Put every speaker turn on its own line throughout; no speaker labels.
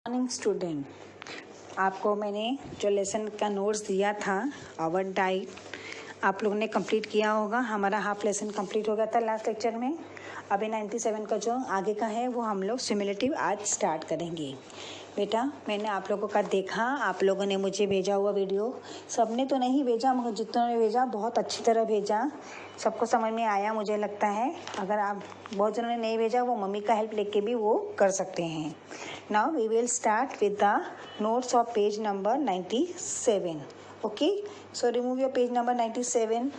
Morning student, आपको मैंने जो लेसन का नोट्स दिया था आवर डाइट आप लोगों ने कंप्लीट किया होगा। हमारा हाफ लेसन कंप्लीट हो गया था लास्ट लेक्चर में। अभी 97 का जो आगे का है वो हम लोग सिमुलेटिव आज स्टार्ट करेंगे। बेटा मैंने आप लोगों का देखा, आप लोगों ने मुझे भेजा हुआ वीडियो, सबने तो नहीं भेजा मगर जितनों ने भेजा बहुत अच्छी तरह भेजा, सबको समझ में आया मुझे लगता है। अगर आप बहुत जनों ने नहीं भेजा वो मम्मी का हेल्प लेके भी वो कर सकते हैं। Now we will start with the notes of page number 97. Okay, so remove your page number 97.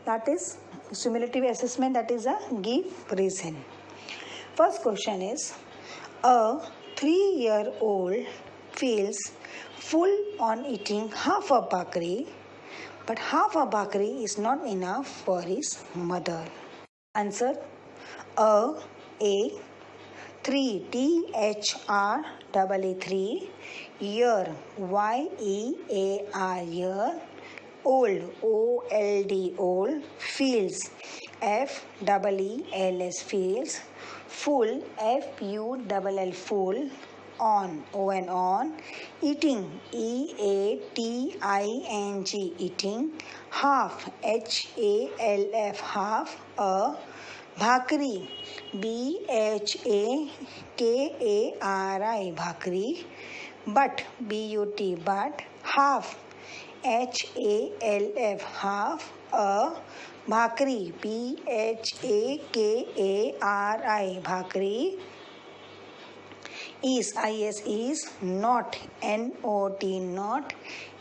That is cumulative assessment, that is a give reason. First question is, a 3-year-old feels full on eating half a bakri, but half a bakri is not enough for his mother. Answer: a 3 THREE 3 year YEAR old OLD old feels FEELS feels full FULL full on eating EATING eating half HALF half a bhakri BHAKARI bhakri but BUT but half HALF half a bhakri BHAKARI bhakri is not NOT not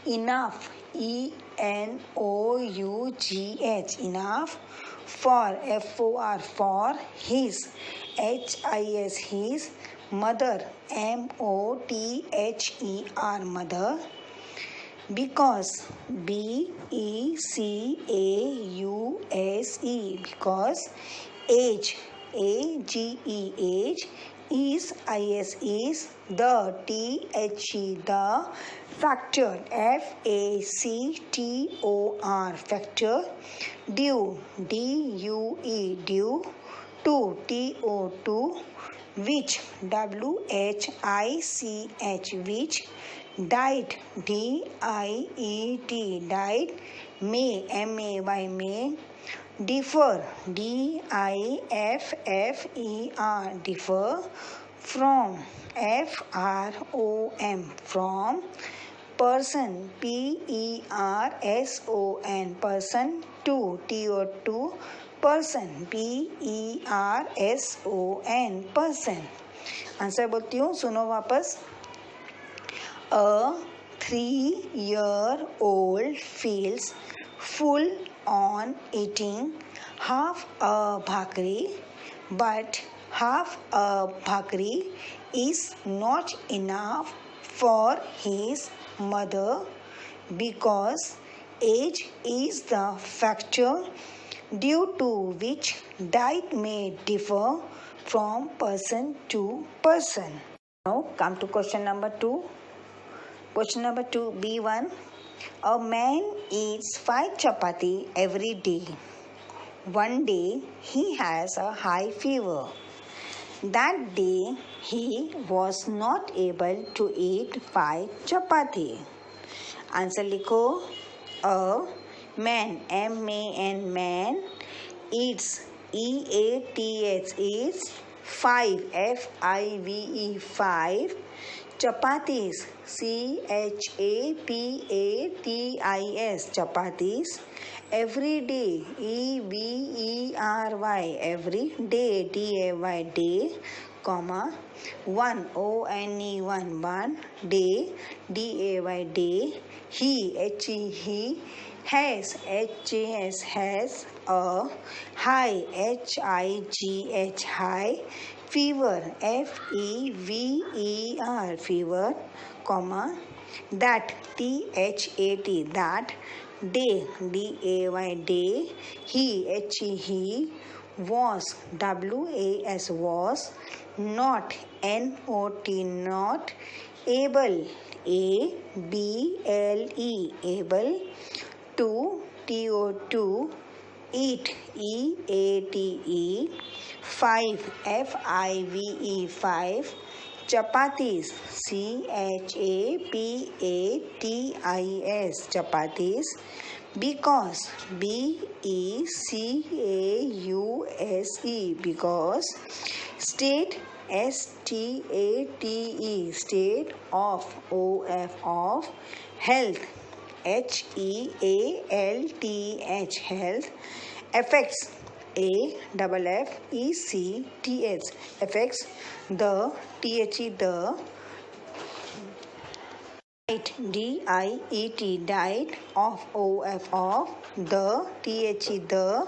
enough ENOUGH enough for for his his mother MOTHER mother because BECAUSE because age age is the the factor FACTOR factor due due to TO2 which WHICH which diet DIET diet may may differ DIFFER differ from FROM from person PERSON person to TO2 person PERSON person. Answer बोलती हूँ, सुनो वापस. A 3-year-old feels full on eating half a bhakri, but half a bhakri is not enough for his mother because age is the factor due to which diet may differ from person to person. Now come to question number 2. Question number 2, B1. A man eats 5 chapati every day. One day he has a high fever. That day he was not able to eat 5 chapati. Answer लिखो. A man MAN man eats EATS eats 5 FIVE 5 chapatis CHAPATIS chapatis every day EVERY every day DAY day comma 1 one day DAY day he has a high HIGH high fever FEVER fever comma that THAT that day DAY day he was WAS was not NOT not able ABLE able to TO2 eat EATE 5 FIVE 5 chapatis, chapatis, chapatis, because, because, because, state, state, state of, of, health, health, health, affects, affects, affects, the, the, diet, diet, of, the, the,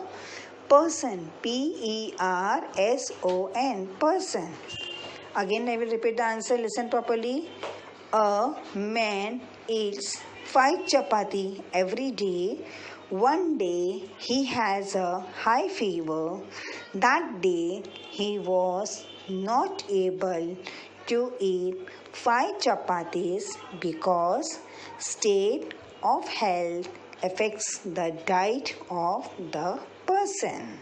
person, person, person. Again I will repeat the answer, listen properly. A man eats 5 chapati every day. One day he has a high fever. That day he was not able to eat 5 chapatis because state of health affects the diet of the person.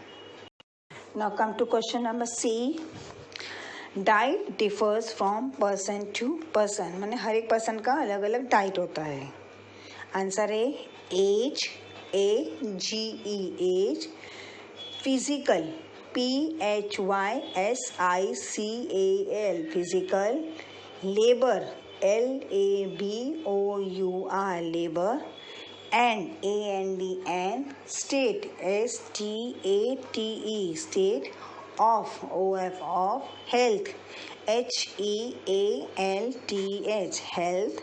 Now come to question number C. Diet differs from person to person, माने हर एक person का अलग अलग diet होता है. Answer है age, age, physical, PHYSICAL, physical, labour, LABOUR, labour, and state, STATE, state, of, health, HEALTH, health,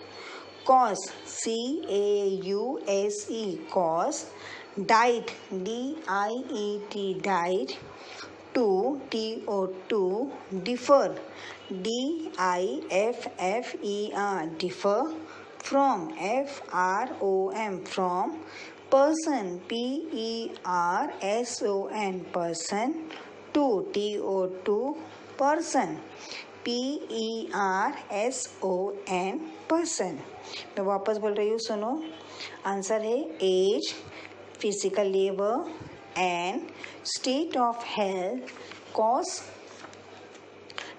cause, CAUSE, cause, diet, DIET, diet, to, TO2, differ, DIFFER, differ, from, FROM, from, person, PERSON, person, to, TO2, person, PERSON, person. मैं वापस बोल रही हूँ, सुनो. Answer है age, physical labour, and state of health, cause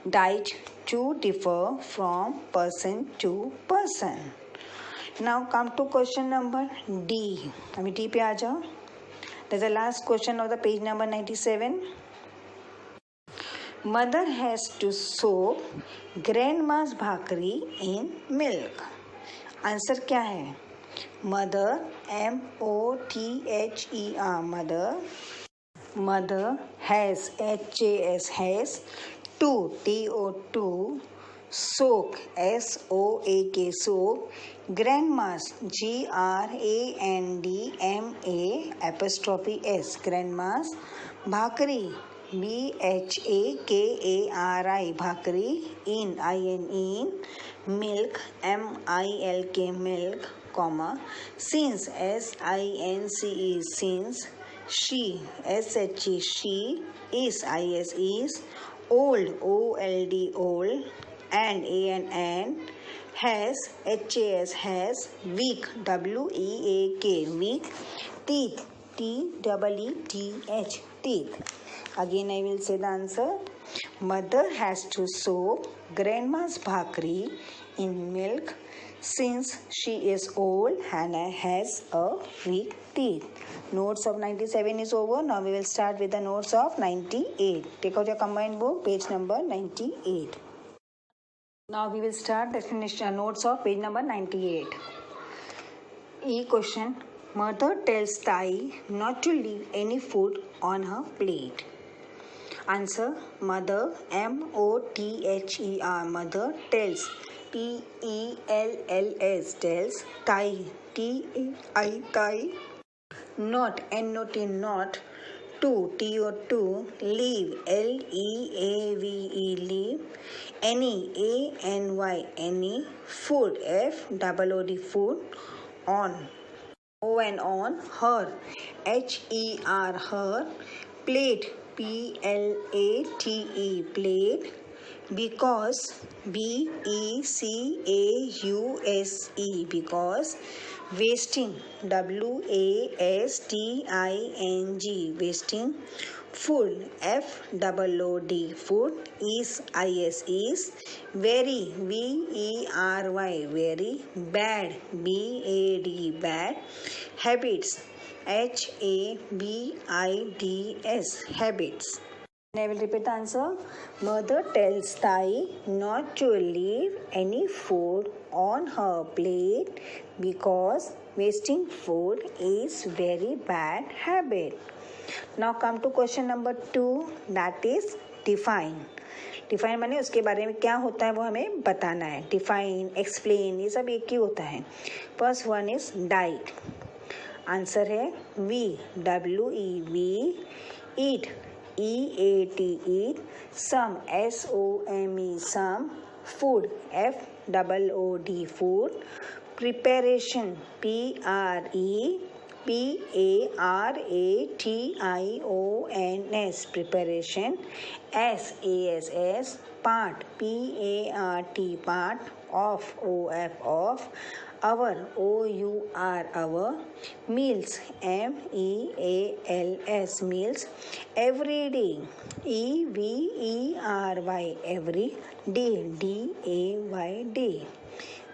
diet to differ from person to person. Now come to question number D. अभी D पे आ जाओ. That's the last question of the page number 97. Mother has to soak grandma's bhakri in milk. Answer क्या है? Mother, MOTHER, mother has, has, to, TO2, soak, SOAK, soak, grandma's, GRANDMA, apostrophe S, grandma's, bhakri, BHAKARI, bhakri, in, milk, MILK, milk, comma, since, SINCE, since, she, SHE, she, is, is, old, OLD, old, and, has, has, weak, WEAK, weak, teeth, TEETH, teeth. Again I will say the answer. Mother has to soak grandma's bhakri in milk since she is old and has a weak teeth. Notes of 97 is over. Now we will start with the notes of 98. Take out your combined book, page number 98. Now we will start the notes of page number 98. E question. Mother tells Tai not to leave any food on her plate. Answer. Mother, MOTHER, mother, tells, TELLS, tells, Tai, TAI, tai, not, NOT, not, to, TO2, leave, LEAVE, leave, any, ANY, any, food, FOOD, food, on, on, her, HER, her, plate, PLATE, plate, because, BECAUSE, because. Wasting, WASTING, wasting. Food, FOOD, food. Is very, VERY, very. Bad, BAD, bad. Habits, HABITS, habits. I will repeat the answer. Mother tells Sai not to leave any food on her plate because wasting food is very bad habit. Now come to question number 2, that is define. Define माने उसके बारे में क्या होता है वो हमें बताना है. डिफाइन, एक्सप्लेन, ये सब एक ही होता है. First one is diet. Answer है WEV, eat, EAT, eat. Some, SOME, some. Food, FOOD, food. Preparation, PREPARATIONS, preparation. SASS, part, PART, part. Of, OF. Hour, OUR, hour. Meals, MEALS, meals. Every day, EVERY, every. Day, DAY, day.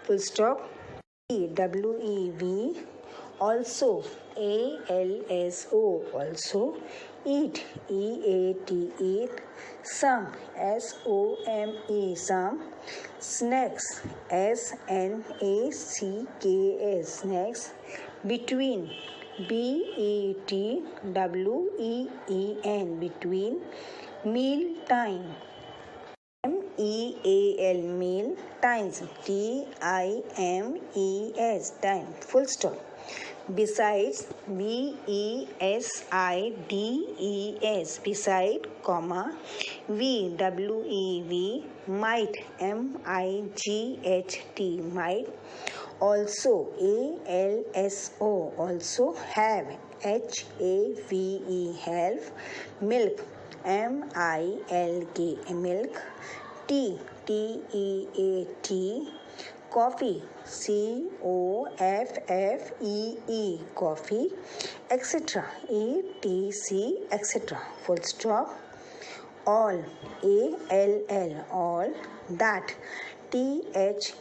Full stop. WEV, also. ALSO, also. Eat, EAT, eat. Some, SOME, some. Snacks, SNACKS, snacks. Between, BETWEEN, between. Meal time, MEAL, meal. Times, TIMES, time. Full stop. Besides, BESIDES, beside, comma. VWEV, might, MIGHT, might. Also, ALSO, also. Have, HAVE, have. Milk, MILK, milk. Tea, TEAT. Coffee, COFFEE, coffee. Etc, ETC, etc. Full stop. All, ALL, all. That, THAT,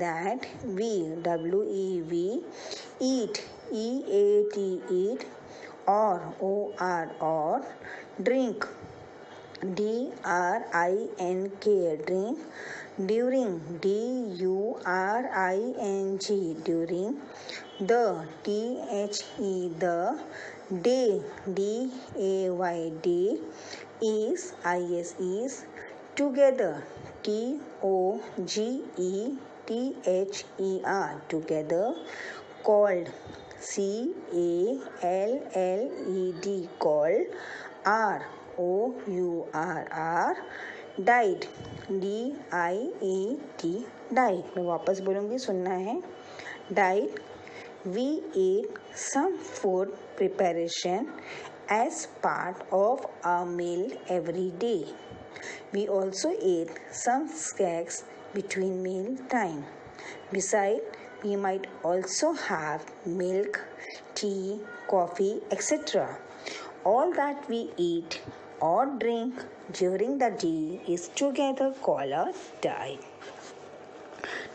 that. WEV, eat, EAT, eat. Or, or. Drink, DRINK, drink. During, DURING, during. The, THE, the. Day, DAY, day. Is, is. Together, TOGETHER, together. Called, CALLED, called. ROUR, died, DIET, died. मैं वापस बोलूँगी, सुनना है. Died. We eat some food preparation as part of our meal every day. We also eat some snacks between meal time. Besides, we might also have milk, tea, coffee, etc. All that we eat or drink during the day is together called a diet.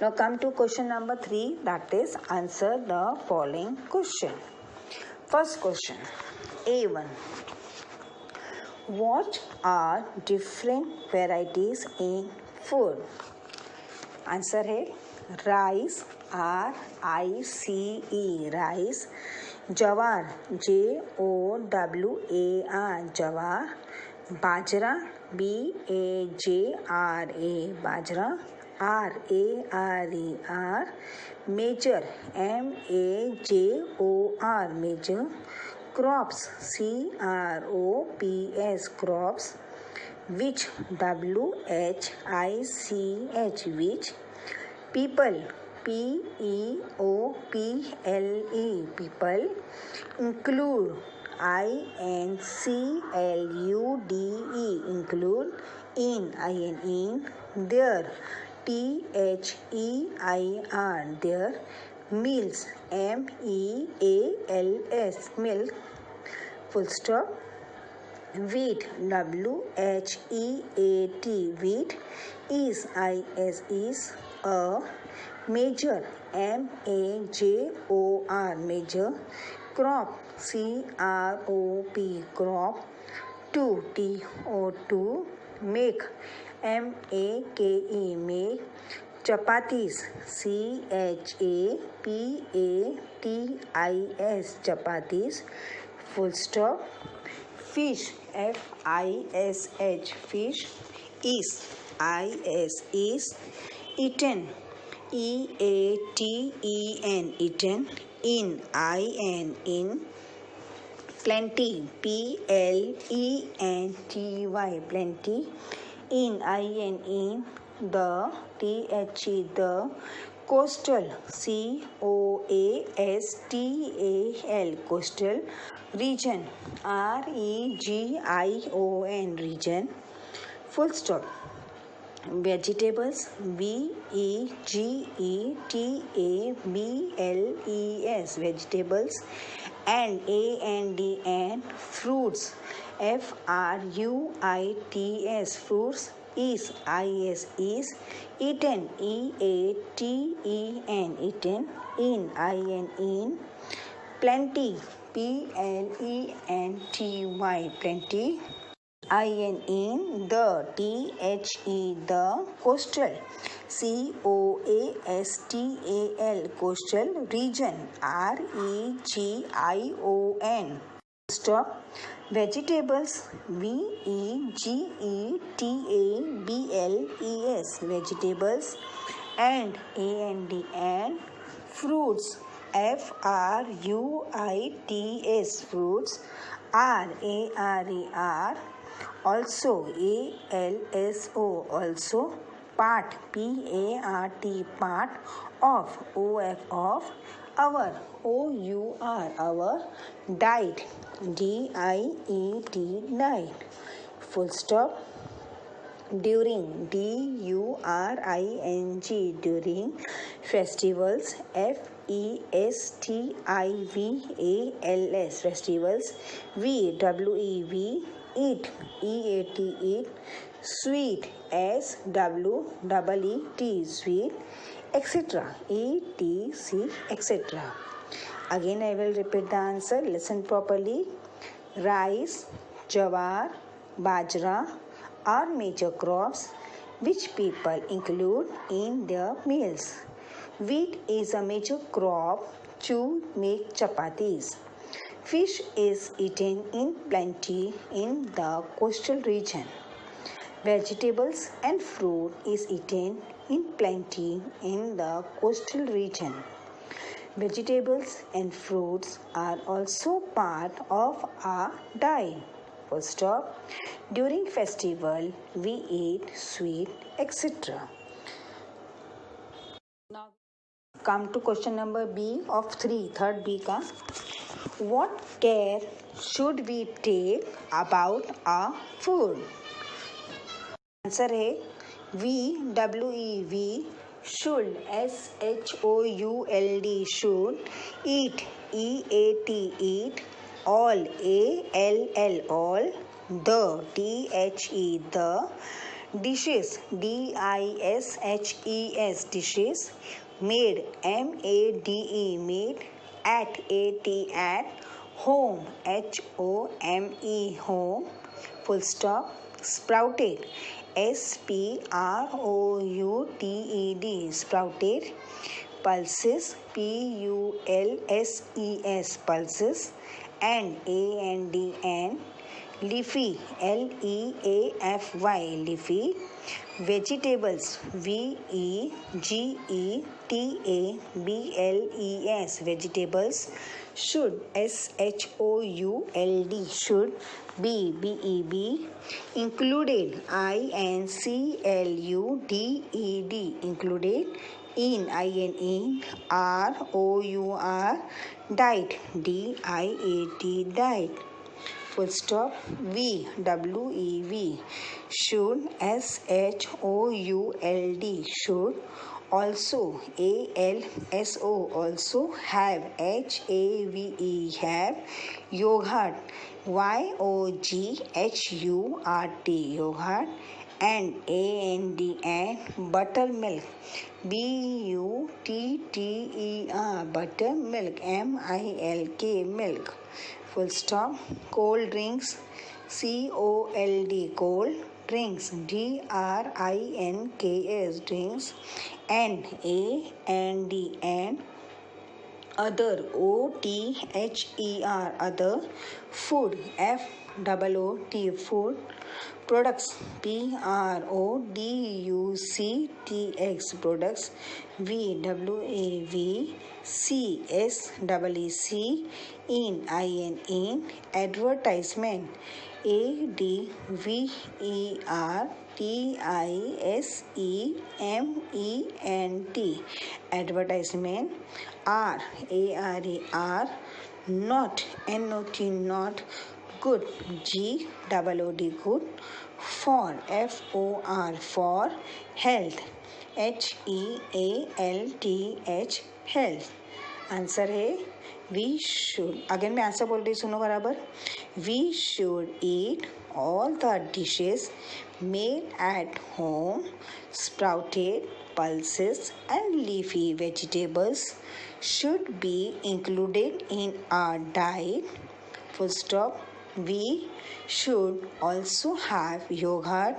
Now come to question number 3, that is answer the following question. First question, A1. What are different varieties in food? Answer है rice, RICE, rice. Jawar, JOWAR, jawar. Bajra, BAJRA, bajra. RARER. Major, MAJOR, major. Crops, CROPS, crops. Which, WHICH, which. People, PEOPLE, people. Include, INCLUDE, include. in, in, their, their, their, meals, meals, milk, full stop. Wheat, wheat, wheat, is, a, major, major, crop, crop, crop, two, make, make, chapatis, chapatis, chapatis, full stop. Fish, fish, is, eaten, eaten, eaten, in, plenty, plenty, plenty, in, the, the, coastal, coastal, coastal, region, region, region, full stop. Vegetables, vegetables, vegetables, and and fruits, fruits, fruits, is, eaten, eaten, in, plenty, plenty, plenty, in, the, the, coastal, coastal, coastal, region, region, stop. Vegetables, vegetables, vegetables, and fruits, fruits, fruits, are, also, also, part, part, of, our, our, diet, diet, diet, full stop. During, during, festivals, festivals, festivals, eat, eat, sweet, sweet, sweet, etc., etc. Again I will repeat the answer. Listen properly. Rice, jawar, bajra are major crops which people include in their meals. Wheat is a major crop to make chapatis. Fish is eaten in plenty in the coastal region. Vegetables and fruit is eaten in plenty in the coastal region. Vegetables and fruits are also part of our diet. Full stop. During festival, we eat sweet, etc. Now, come to question number B of 3, third B ka. What care should we take about our food? Answer है we should, should, should, eat, eat, all, all, the, the, dishes, dishes, made, made, at, home, home, full stop. Sprouted, sprouted, sprouted. Pulses, pulses, pulses. And, leafy, leafy, leafy. Vegetables, vegetables, vegetables. Should, should, should. Be, included, included, included. In, rour, diet, diet, diet. full stop. We, W-E-V, should, S-H-O-U-L-D, should, also, A-L-S-O, also, have, H-A-V-E, have, yogurt, Y-O-G-H-U-R-T, yogurt, and A-N-D, and buttermilk, B-U-T-T-E-R, buttermilk, M-I-L-K, milk, full stop. Cold drinks, C-O-L-D, cold drinks, D-R-I-N-K-S, drinks, N-A-N-D, and other, O-T-H-E-R, other, food, F-O-O-T, food, products, P-R-O-D-U-C-T-X, products, V-W-A-V, C-S-E-E-C, in, I-N, in, advertisement, A-D-V-E-R-T-I-S-E-M-E-N-T, advertisement, R-A-R-E-R, not, N-O-T, not, good, G-O-O-D, good, for, F-O-R, for, health, H-E-A-L-T-H, health. Answer है we should. Again मैं answer बोल रही, सुनो बराबर. We should eat all the dishes made at home, sprouted pulses and leafy vegetables should be included in our diet. Full stop. We should also have yogurt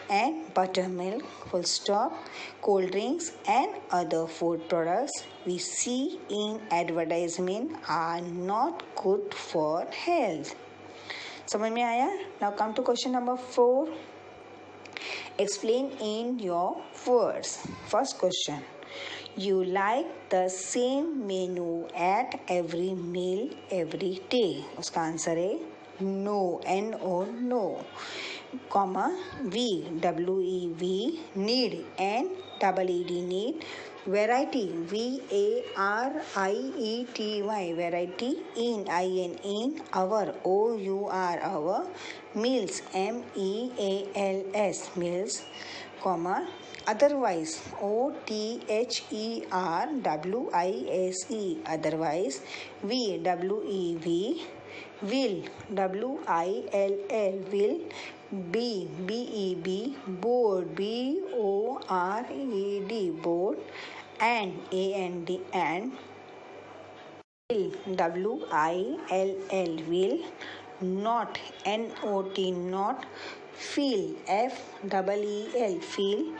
and buttermilk. Full stop. Cold drinks and other food products we see in advertisement are not good for health. समझ में आया? Now come to question number 4. Explain in your words. First question. You like the same menu at every meal every day. उसका answer है no, N-O, no. Comma, we, W-E-V, need, N-E-E-D, need, variety, V-A-R-I-E-T-Y, variety, in, I-N, in, our, O-U-R, our, meals, M-E-A-L-S, meals, comma, otherwise, O-T-H-E-R-W-I-S-E, otherwise, V, W-E-V, will, W-I-L-L, will, B, B-E-B, board, B-O-R-E-D, board, and, A-N-D, and, will, W-I-L-L, will, not, N-O-T, not, feel, F-E-E-L, feel,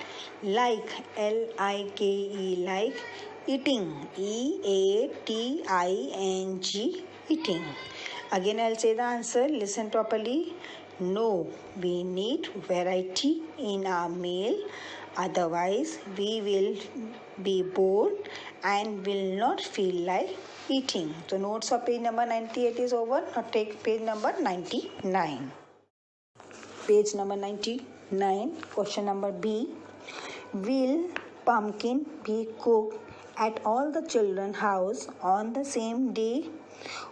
like, L-I-K-E, like, eating, E-A-T-I-N-G, eating. Again, I'll say the answer. Listen properly. No, we need variety in our meal. Otherwise, we will be bored and will not feel like eating. So, notes of page number 98 is over. Now, take page number 99. Page number 99. Question number B. Will pumpkin be cooked at all the children's house on the same day?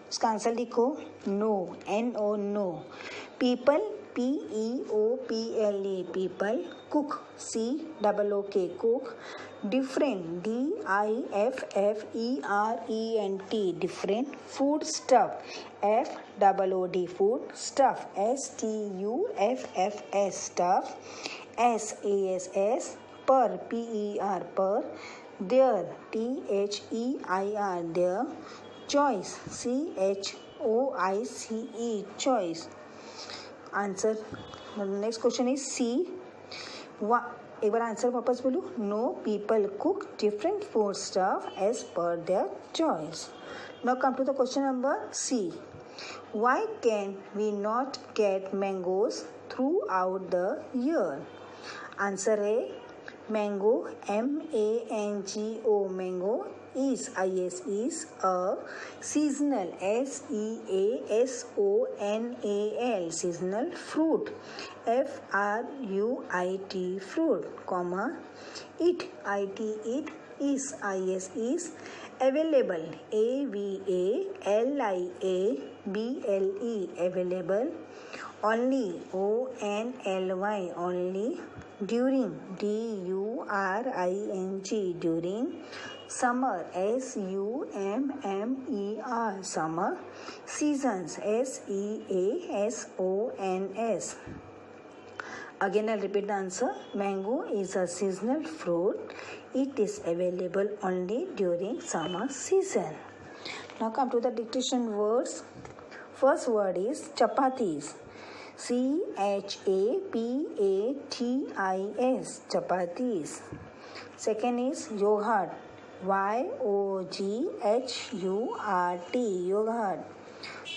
उसका answer लिखो. No, N-O, no. People, P-E-O-P-L-E, people, cook, C-O-O-K, cook, different, D-I-F-F-E-R-E-N-T, different, food stuff, F-O-O-D, food stuff, S-T-U-F-F-S, stuff, S-A-S-S, per, P-E-R, per, there, T-H-E-I-R, there, choice, C-H-O-I-C-E, choice. Answer. The next question is C. एक बार answer वापस बोलो. No people cook different food stuff as per their choice. Now come to the question number C. Why can we not get mangoes throughout the year? Answer है Mango, M-A-N-G-O, mango is a seasonal, S-E-A-S-O-N-A-L, seasonal fruit, F-R-U-I-T, fruit, comma, it is available, A-V-A-L-I-A-B-L-E, available, only, O-N-L-Y, only, during, D-U-R-I-N-G, during, summer, S-U-M-M-E-R, summer, seasons, S-E-A-S-O-N-S. Again, I'll repeat the answer. Mango is a seasonal fruit. It is available only during summer season. Now come to the dictation words. First word is chapatis. C-H-A-P-A-T-I-S, chapatis. Second is yogurt. Y-O-G-H-U-R-T, yogurt.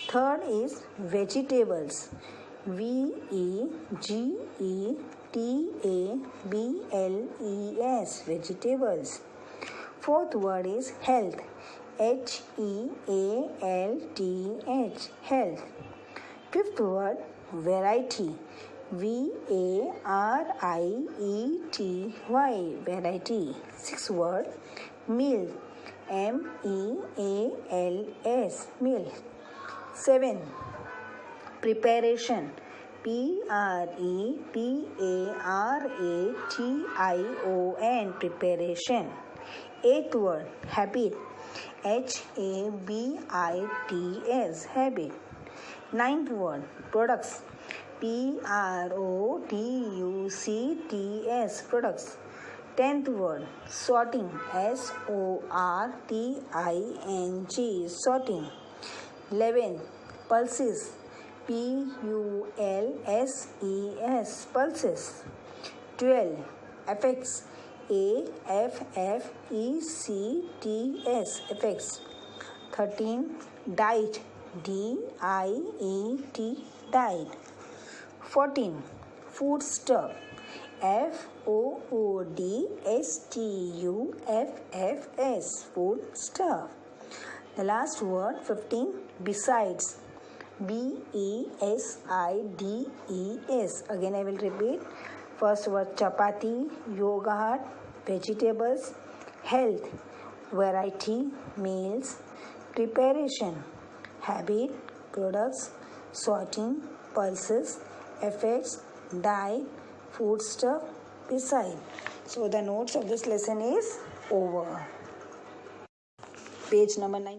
Third is vegetables. V-E-G-E-T-A-B-L-E-S, vegetables. Fourth word is health. H-E-A-L-T-H, health. Fifth word, variety. V-A-R-I-E-T-Y, variety. Sixth word, meal. M-E-A-L-S, meal. 7. Preparation. P-R-E-P-A-R-A-T-I-O-N, preparation. Eighth word, habit. H-A-B-I-T-S, habit. Ninth word, products. P-R-O-D-U-C-T-S, products. 10th word, sorting. S-O-R-T-I-N-G, sorting. 11th, pulses. P-U-L-S-E-S, pulses. 12, affects. A-F-F-E-C-T-S, affects. 13, diet. D-I-E-T, diet. 14, foodstuff. F-O-O-D-S-T-U-F-F-S, foodstuff. The last word, 15, besides. B-E-S-I-D-E-S. Again, I will repeat. First word, chapati, yogurt, vegetables, health, variety, meals, preparation, habit, products, sorting, pulses, effects, diet, foodstuff, beside. So the notes of this lesson is over. Page number 9.